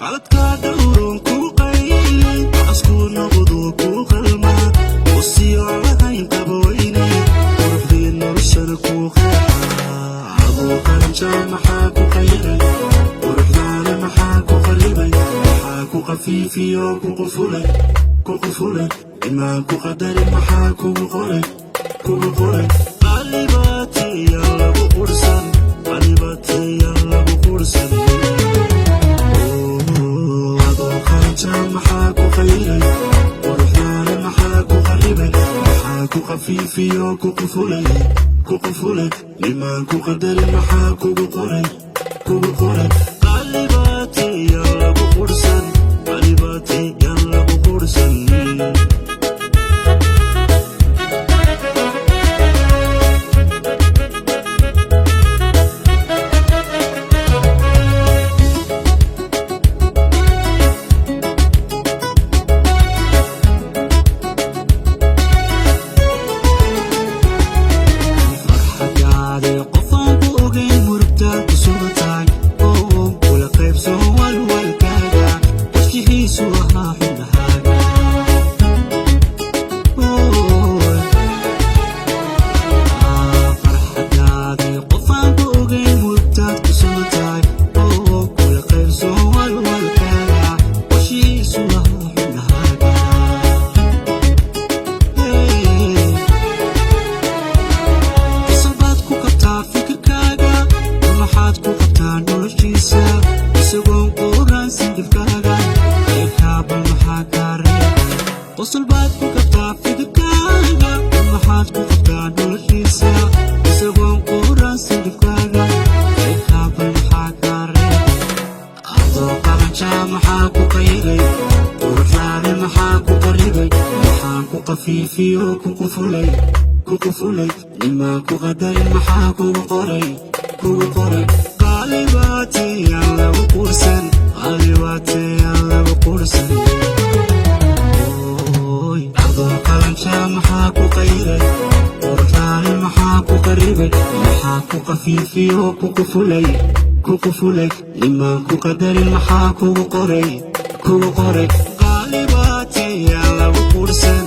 qaladka dhowron ku qaylin asku noqdo ku qalma wasiyo lahayn qaboweyne quruxdii noloshada ku qeexaa adoo qalanjaa maxaa ku qayray quruxdaana maxaa ku qalibay maxaa ku qafiifiyo ku qufulay imaan ku qadarin maxaa kugu qoray qalibaatiya lagu qursan adoo qalanjaa maxaa ku qayray quruxdaana maxaa ku qalibay maxaa ku qafiifiyo ku qufulay imaan ku qadarin maxaa kugu qoray qalibaatiya lagu qursan qosolbaad ku qabtaa fikirkaaga maxaad ku qabtaa noloshiisa isagoon quuraan sindhibkaaga eekaabal maxaa kaa reebay adoo qalanjaa maxaa ku qayray quruxdaani maxaa ku qaribay maxaan ku qafiifiyo ku qufulay nimaan ku qadarin maxaa kugu qoray qaalibaatiyaan lagu qursan qalanjaa maxaa ku qayray quruxdaani maxaa ku qaribay maxaa ku qafiifiyo ku qufulay nimaan ku qadarin maxaa kugu qoray qaalibaatiyaan lagu qursan